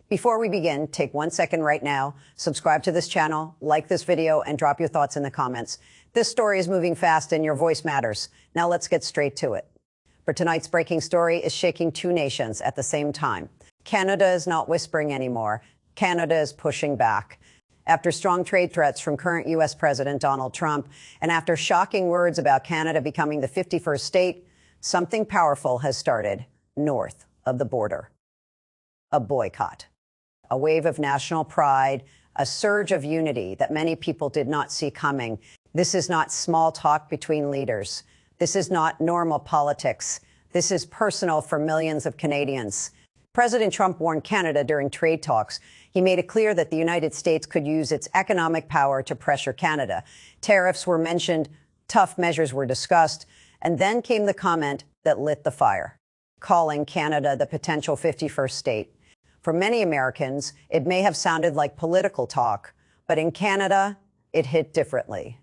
Before we begin, take 1 second right now, subscribe to this channel, like this video, and drop your thoughts in the comments. This story is moving fast and your voice matters. Now let's get straight to it. For tonight's breaking story is shaking two nations at the same time. Canada is not whispering anymore. Canada is pushing back. After strong trade threats from current U.S. President Donald Trump, and after shocking words about Canada becoming the 51st state, something powerful has started north of the border. A boycott. A wave of national pride, a surge of unity that many people did not see coming. This is not small talk between leaders. This is not normal politics. This is personal for millions of Canadians. President Trump warned Canada during trade talks. He made it clear that the United States could use its economic power to pressure Canada. Tariffs were mentioned, tough measures were discussed, and then came the comment that lit the fire, calling Canada the potential 51st state. For many Americans, it may have sounded like political talk, but in Canada, it hit differently.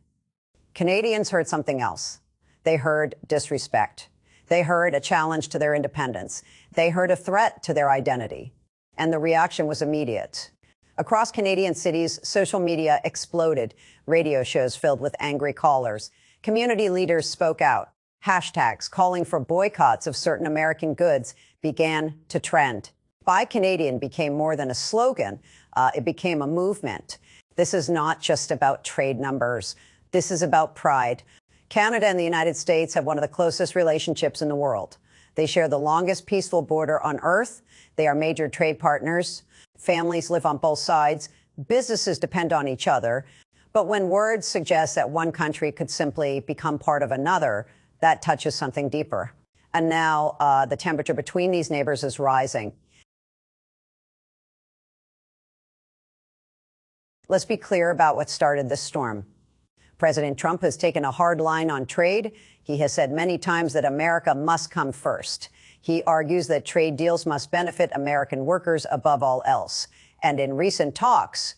Canadians heard something else. They heard disrespect. They heard a challenge to their independence. They heard a threat to their identity. And the reaction was immediate. Across Canadian cities, social media exploded. Radio shows filled with angry callers. Community leaders spoke out. Hashtags calling for boycotts of certain American goods began to trend. Buy Canadian became more than a slogan. It became a movement. This is not just about trade numbers. This is about pride. Canada and the United States have one of the closest relationships in the world. They share the longest peaceful border on Earth. They are major trade partners. Families live on both sides. Businesses depend on each other. But when words suggest that one country could simply become part of another, that touches something deeper. And now the temperature between these neighbors is rising. Let's be clear about what started this storm. President Trump has taken a hard line on trade. He has said many times that America must come first. He argues that trade deals must benefit American workers above all else. And in recent talks,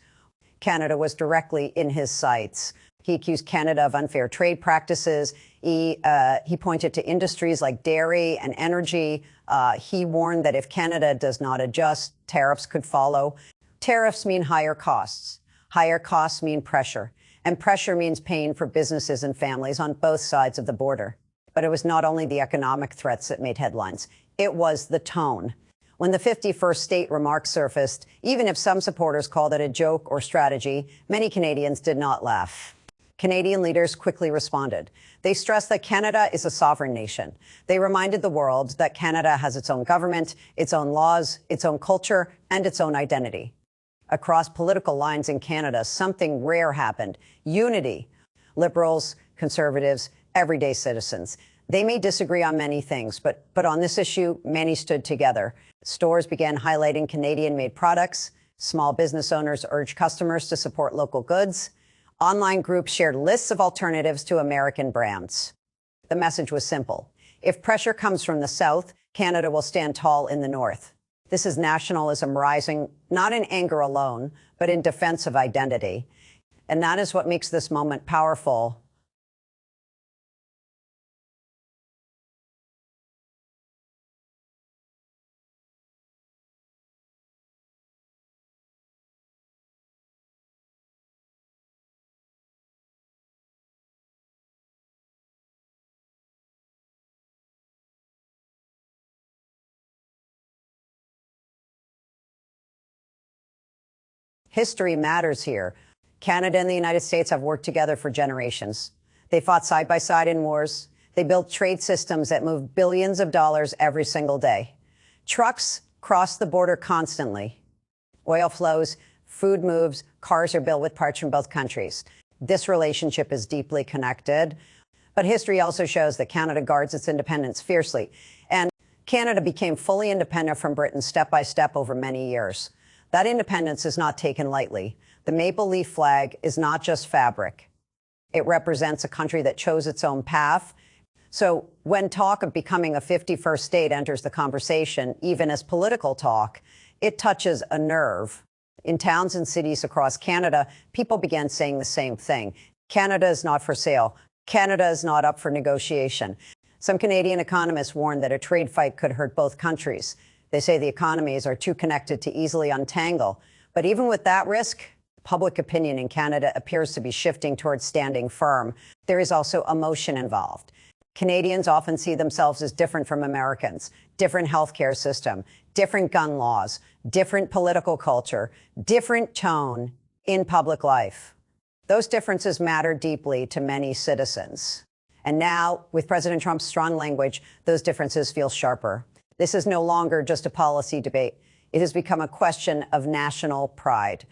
Canada was directly in his sights. He accused Canada of unfair trade practices. He pointed to industries like dairy and energy. He warned that if Canada does not adjust, tariffs could follow. Tariffs mean higher costs. Higher costs mean pressure. And pressure means pain for businesses and families on both sides of the border. But it was not only the economic threats that made headlines. It was the tone. When the 51st state remark surfaced, even if some supporters called it a joke or strategy, many Canadians did not laugh. Canadian leaders quickly responded. They stressed that Canada is a sovereign nation. They reminded the world that Canada has its own government, its own laws, its own culture, and its own identity. Across political lines in Canada, something rare happened. Unity. Liberals, conservatives, everyday citizens. They may disagree on many things, but on this issue, many stood together. Stores began highlighting Canadian-made products. Small business owners urged customers to support local goods. Online groups shared lists of alternatives to American brands. The message was simple. If pressure comes from the South, Canada will stand tall in the North. This is nationalism rising, not in anger alone, but in defense of identity. And that is what makes this moment powerful. History matters here. Canada and the United States have worked together for generations. They fought side by side in wars. They built trade systems that moved billions of dollars every single day. Trucks cross the border constantly. Oil flows, food moves, cars are built with parts from both countries. This relationship is deeply connected. But history also shows that Canada guards its independence fiercely. And Canada became fully independent from Britain step by step over many years. That independence is not taken lightly. The maple leaf flag is not just fabric. It represents a country that chose its own path. So when talk of becoming a 51st state enters the conversation, even as political talk, it touches a nerve. In towns and cities across Canada, people began saying the same thing. Canada is not for sale. Canada is not up for negotiation. Some Canadian economists warned that a trade fight could hurt both countries. They say the economies are too connected to easily untangle. But even with that risk, public opinion in Canada appears to be shifting towards standing firm. There is also emotion involved. Canadians often see themselves as different from Americans. Different healthcare system, different gun laws, different political culture, different tone in public life. Those differences matter deeply to many citizens. And now, with President Trump's strong language, those differences feel sharper. This is no longer just a policy debate. It has become a question of national pride.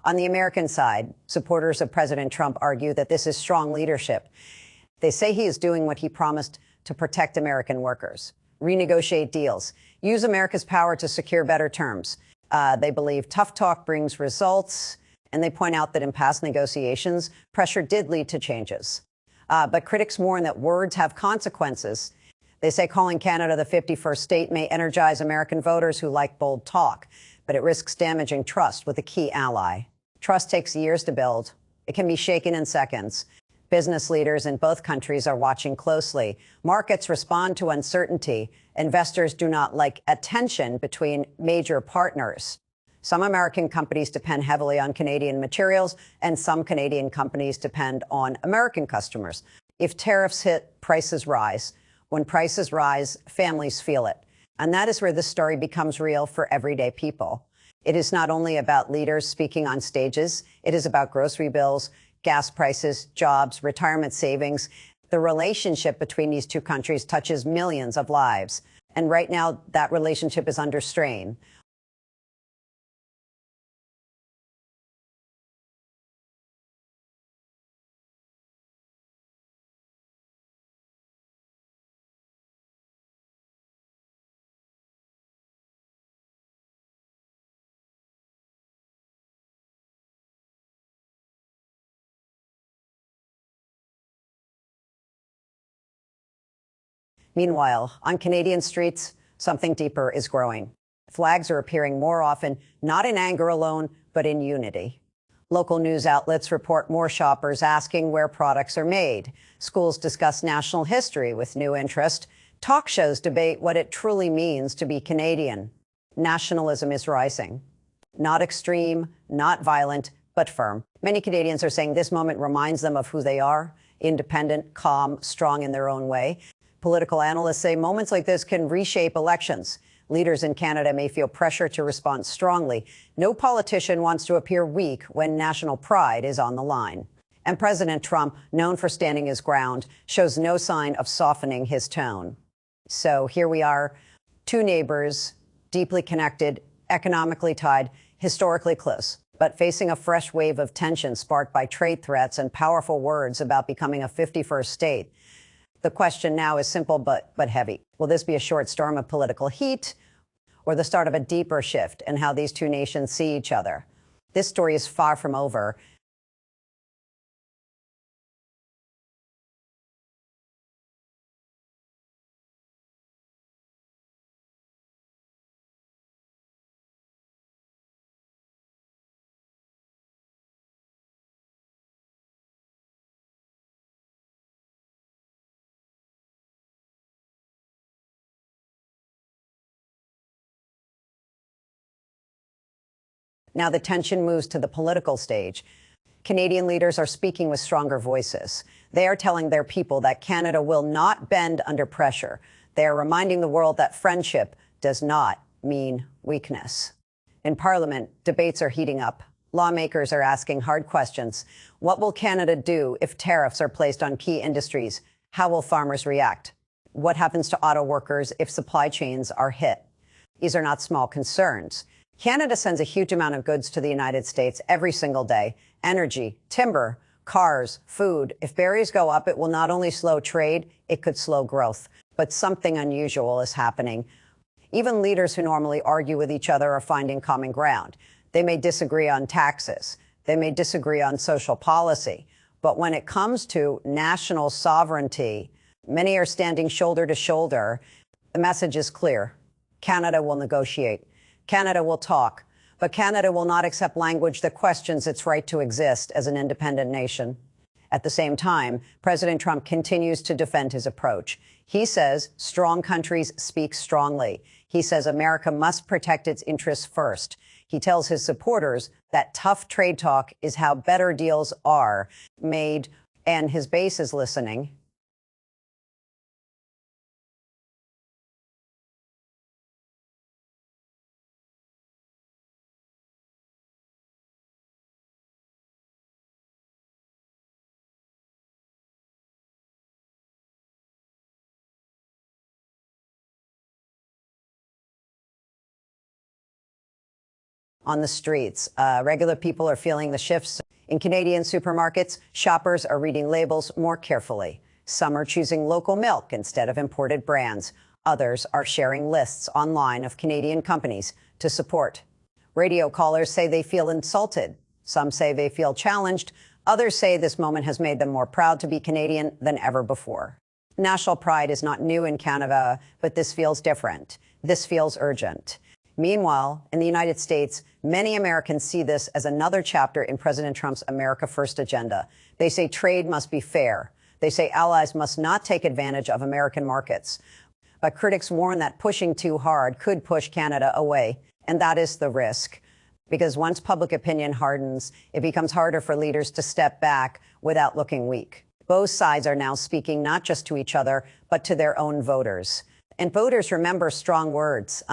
On the American side, supporters of President Trump argue that this is strong leadership. They say he is doing what he promised to protect American workers, renegotiate deals, use America's power to secure better terms. They believe tough talk brings results, and they point out that in past negotiations, pressure did lead to changes. But critics warn that words have consequences. They say calling Canada the 51st state may energize American voters who like bold talk, but it risks damaging trust with a key ally. Trust takes years to build. It can be shaken in seconds. Business leaders in both countries are watching closely. Markets respond to uncertainty. Investors do not like attention between major partners. Some American companies depend heavily on Canadian materials, and some Canadian companies depend on American customers. If tariffs hit, prices rise. When prices rise, families feel it. And that is where this story becomes real for everyday people. It is not only about leaders speaking on stages. It is about grocery bills, gas prices, jobs, retirement savings. The relationship between these two countries touches millions of lives. And right now, that relationship is under strain. Meanwhile, on Canadian streets, something deeper is growing. Flags are appearing more often, not in anger alone, but in unity. Local news outlets report more shoppers asking where products are made. Schools discuss national history with new interest. Talk shows debate what it truly means to be Canadian. Nationalism is rising. Not extreme, not violent, but firm. Many Canadians are saying this moment reminds them of who they are: independent, calm, strong in their own way. Political analysts say moments like this can reshape elections. Leaders in Canada may feel pressure to respond strongly. No politician wants to appear weak when national pride is on the line. And President Trump, known for standing his ground, shows no sign of softening his tone. So here we are, two neighbors, deeply connected, economically tied, historically close, but facing a fresh wave of tension sparked by trade threats and powerful words about becoming a 51st state. The question now is simple but heavy. Will this be a short storm of political heat or the start of a deeper shift in how these two nations see each other? This story is far from over. Now the tension moves to the political stage. Canadian leaders are speaking with stronger voices. They are telling their people that Canada will not bend under pressure. They are reminding the world that friendship does not mean weakness. In Parliament, debates are heating up. Lawmakers are asking hard questions. What will Canada do if tariffs are placed on key industries? How will farmers react? What happens to auto workers if supply chains are hit? These are not small concerns. Canada sends a huge amount of goods to the United States every single day: energy, timber, cars, food. If barriers go up, it will not only slow trade, it could slow growth. But something unusual is happening. Even leaders who normally argue with each other are finding common ground. They may disagree on taxes. They may disagree on social policy. But when it comes to national sovereignty, many are standing shoulder to shoulder. The message is clear. Canada will negotiate. Canada will talk. But Canada will not accept language that questions its right to exist as an independent nation. At the same time, President Trump continues to defend his approach. He says strong countries speak strongly. He says America must protect its interests first. He tells his supporters that tough trade talk is how better deals are made, and his base is listening. On the streets, regular people are feeling the shifts. In Canadian supermarkets, shoppers are reading labels more carefully. Some are choosing local milk instead of imported brands. Others are sharing lists online of Canadian companies to support. Radio callers say they feel insulted. Some say they feel challenged. Others say this moment has made them more proud to be Canadian than ever before. National pride is not new in Canada, but this feels different. This feels urgent. Meanwhile, in the United States, many Americans see this as another chapter in President Trump's America First agenda. They say trade must be fair. They say allies must not take advantage of American markets. But critics warn that pushing too hard could push Canada away, and that is the risk. Because once public opinion hardens, it becomes harder for leaders to step back without looking weak. Both sides are now speaking not just to each other, but to their own voters. And voters remember strong words.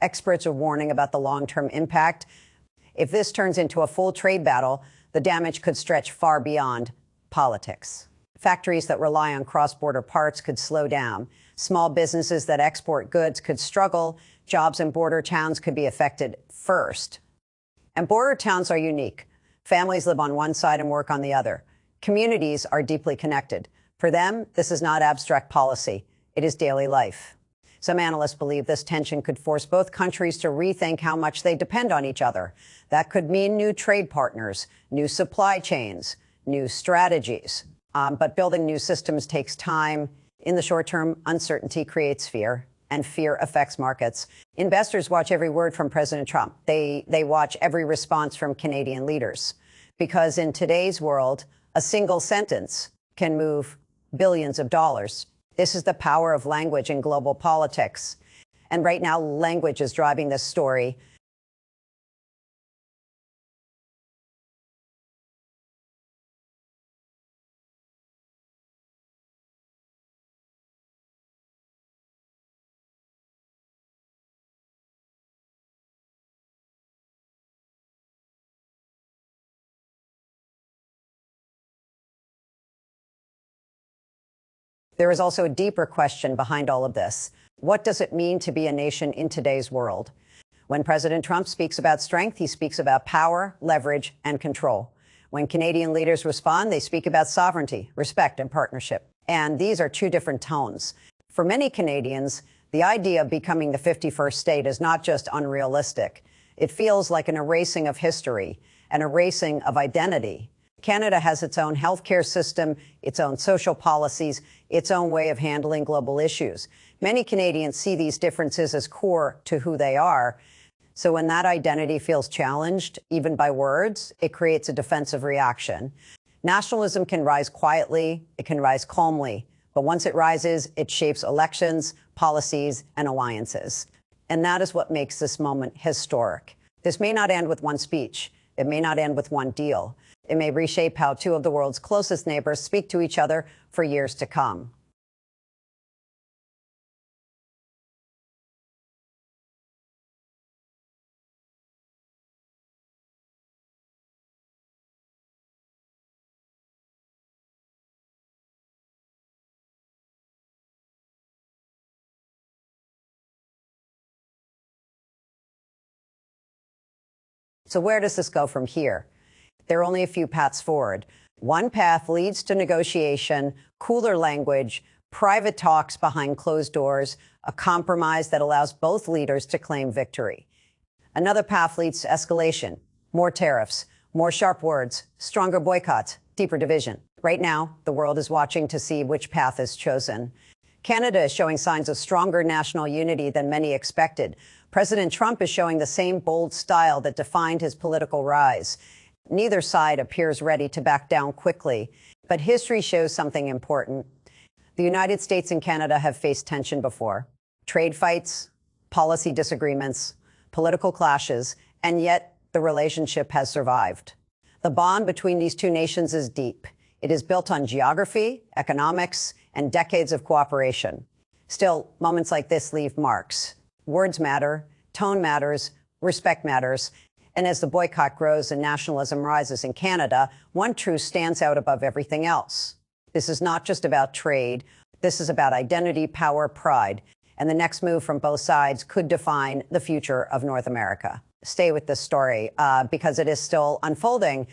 Experts are warning about the long-term impact. If this turns into a full trade battle, the damage could stretch far beyond politics. Factories that rely on cross-border parts could slow down. Small businesses that export goods could struggle. Jobs in border towns could be affected first. And border towns are unique. Families live on one side and work on the other. Communities are deeply connected. For them, this is not abstract policy. It is daily life. Some analysts believe this tension could force both countries to rethink how much they depend on each other. That could mean new trade partners, new supply chains, new strategies. But building new systems takes time. In the short term, uncertainty creates fear, and fear affects markets. Investors watch every word from President Trump. They watch every response from Canadian leaders. Because in today's world, a single sentence can move billions of dollars. This is the power of language in global politics. And right now, language is driving this story. There is also a deeper question behind all of this. What does it mean to be a nation in today's world? When President Trump speaks about strength, he speaks about power, leverage, and control. When Canadian leaders respond, they speak about sovereignty, respect, and partnership. And these are two different tones. For many Canadians, the idea of becoming the 51st state is not just unrealistic. It feels like an erasing of history, an erasing of identity. Canada has its own healthcare system, its own social policies, its own way of handling global issues. Many Canadians see these differences as core to who they are. So when that identity feels challenged, even by words, it creates a defensive reaction. Nationalism can rise quietly, it can rise calmly, but once it rises, it shapes elections, policies, and alliances. And that is what makes this moment historic. This may not end with one speech. It may not end with one deal. It may reshape how two of the world's closest neighbors speak to each other for years to come. So where does this go from here? There are only a few paths forward. One path leads to negotiation, cooler language, private talks behind closed doors, a compromise that allows both leaders to claim victory. Another path leads to escalation, more tariffs, more sharp words, stronger boycotts, deeper division. Right now, the world is watching to see which path is chosen. Canada is showing signs of stronger national unity than many expected. President Trump is showing the same bold style that defined his political rise. Neither side appears ready to back down quickly, but history shows something important. The United States and Canada have faced tension before. Trade fights, policy disagreements, political clashes, and yet the relationship has survived. The bond between these two nations is deep. It is built on geography, economics, and decades of cooperation. Still, moments like this leave marks. Words matter, tone matters, respect matters. And as the boycott grows and nationalism rises in Canada, one truth stands out above everything else. This is not just about trade. This is about identity, power, pride. And the next move from both sides could define the future of North America. Stay with this story because it is still unfolding.